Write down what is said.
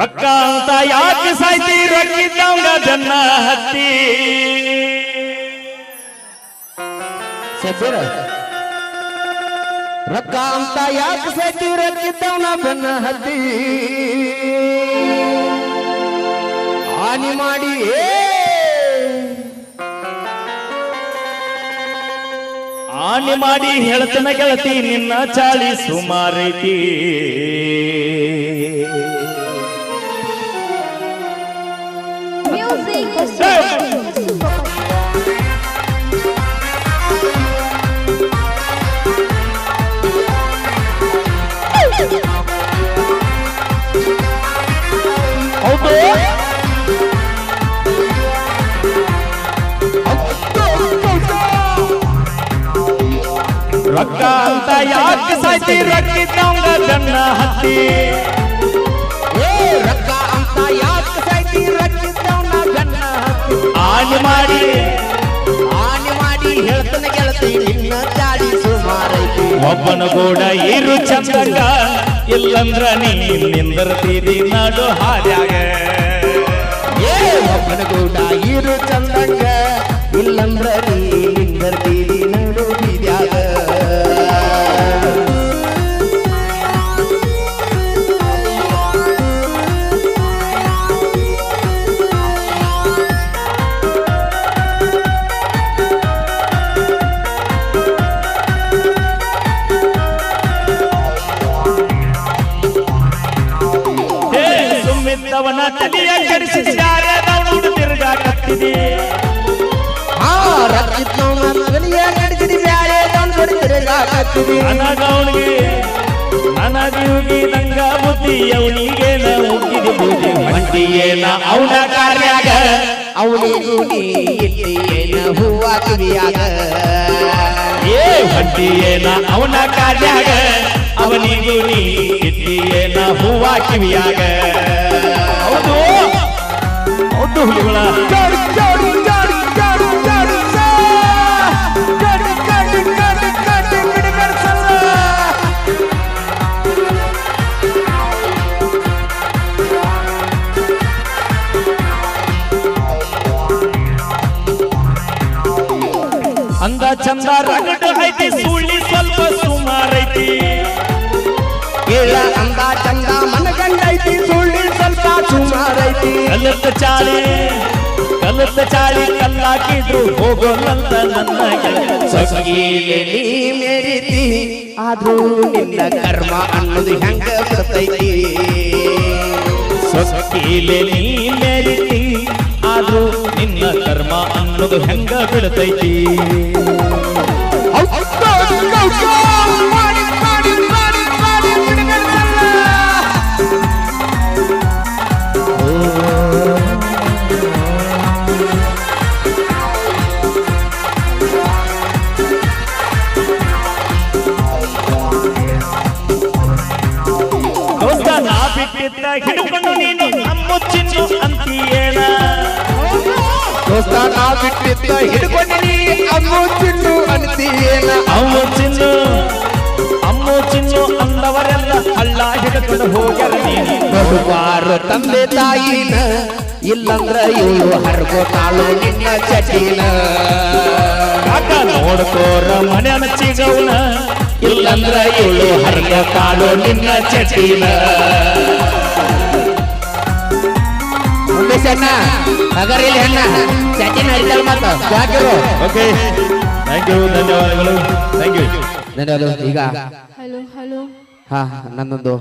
ರೊಕ್ಕ ಅಂತ ಯಾಕೆ ಸಾಯ್ತಿ ರೊಕ್ಕಿದ್ದವಂಗ ಜನ್ನ ಹತ್ತಿ ಸಬ್ಬರ ರೊಕ್ಕ ಅಂತ ಯಾಕೆ ಸಾಯ್ತಿ ರೊಕ್ಕಿದ್ದವನ ಬೆನ್ನ ಹತ್ತಿ ಹಾನಿ ಮಾಡಿ ಹಾನಿ ಮಾಡಿ ಹೇಳ್ತನ ಗೆಳತಿ ನಿನ್ನ ಚಾಳಿ ಸುಮಾರೈತಿ ಹೌದು ರೊಕ್ಕ ಅಂತ ಯಾಕೆ ಸಾಯ್ತಿ ರೊಕ್ಕಿದ್ದವಂಗ ಜನ್ನ ಹತ್ತಿ ರೊಕ್ಕ ಅಂತ ಯಾಕೆ ಸಾಯ್ತಿ ರೊಕ್ಕಿದ್ದವನ ಬೆನ್ನ ಹತ್ತಿ ಹಾನಿ ಮಾಡಿ ಹೇಳ್ತಾನೆ ಗೆಳತಿ ನಿನ್ನ ಚಾಡಿ ಸುಮಾರೈತಿ ಒಬ್ಬನ ಕೂಡ ಇರು ಚಂದಂಗ ಇಲ್ಲಂದ್ರ ನೀ ನಿಂದರ್ತೀರಿ ನಾಡು ಹಾದ್ಯಾಗ ಒಬ್ಬನ ಕೂಡ ಇರು ಚಂದಂಗ ಇಲ್ಲಂದ್ರ ನೀ ನಿಂದರ್ತೀರಿ ನಡು ಬೀದ್ಯಾಗ ಸುಮ್ಮಿದ್ದವನ ತಲೆಯ ಕೆಡಿಸಿದ ಯಾರ್ಯಾದವನು ತಿರುಗಾಕತ್ತಿದೆ ನನಗೆ ನಂಗ ಬುದ್ಧಿ ಅವನಿಗೇನ ಉಕ್ಕಿದ ಬುದ್ಧಿ ಮಂಟಿಯೇನ ಅವನ ಕಾರ್ಯಾಗ ಅವನಿಗೂ ನೀ ಇಟ್ಟಿಯೇನ ಹೂವ ಕಿವಿಯಾಗ ಮಂಟಿಯೇನ ಅವನ ಕಾರ್ಯಾಗ ಅವನಿಗೂ ನೀ ಇಟ್ಟಿಯೇನ ಹೂವ ಕಿವಿಯಾಗ ಹೌದು ಹೌದು ಹುಲಿಗಳ ಅಂದ ಚಂದ ರಗಡ ಐತಿ ಸುಳ್ಳಿ ಸ್ವಲ್ಪ ಸುಮಾರೈತಿ ಕೇಳ ಅಂದ ಚಂದ ಮನಗಂಡೈತಿ ಸುಳ್ಳಿ ಸ್ವಲ್ಪ ಸುಮಾರೈತಿ ಕಲತ ಚಾಳಿ ಕಲ್ಲಾಕಿದ್ರು ಹೋಗೋಲ್ಲಂತ ನನ್ನ ಸೊಸಗೀಲೆ ನೀ ಮೇರಿತಿ ಆದ್ರೂ ನಿನ್ನ ಕರ್ಮ ಅನ್ನೋದು ಹೆಂಗ ಬರ್ತೈತಿ ಸೊಸಗೀಲೆ ನೀ ಮೇರಿತಿ ಆದ್ರೂ ನಿನ್ನ ಕರ್ಮ ಅನ್ನೋದು ಹೆಂಗ ಬೀಳ್ತೈತಿ ನಾ ಬಿಟ್ಟಿದ್ದ ಹಿಡ್ಕೊಂಡು ನೀನು ಅಮ್ಮುಚ್ಚಿನ್ನು ಅಂತೀಯೇನ ದೋಸ್ತ ನಾ ಬಿಟ್ಟಿದ್ದ ಹಿಡ್ಕೊಂಡು ಅಮ್ಮುಚ್ಚಿನ್ನು ಅಂತೀಯೇನ ಅಮ್ಮು ಚಿನ್ನು ಅಂದವರೆಲ್ಲ ಹಳ್ಳ ಹಿಡ್ಕೊಂಡು ಹೋಗ್ಯಾರ ನೀನು ಬರುವಾರ ತಂದೆ ತಾಯಿನ ಇಲ್ಲಂದ್ರ ಇವು ಹರ್ಗೋತಾಳು ನಿನ್ನ ಚಟಿನ ಕಾಕ ನೋಡ್ಕೋರ ಮನೆ ಚಿಗವನ ಇಲ್ಲಂದ್ರ ಇವಳು ಹರ್ಗೋತಾಳು ನಿನ್ನ ಚಟಿನ ಅಣ್ಣ ನಗರಿಲಿ ಅಣ್ಣ ಚಟಿನ ಹರಿತಲ್ ಮಾತ ಯಾಕಿರು ಓಕೆ ಥ್ಯಾಂಕ್ ಯು ಧನ್ಯವಾದಗಳು ಥ್ಯಾಂಕ್ ಯು ಧನ್ಯವಾದ ಈಗ ಹಲೋ ಹಲೋ ಹಾ ನನ್ನೊಂದು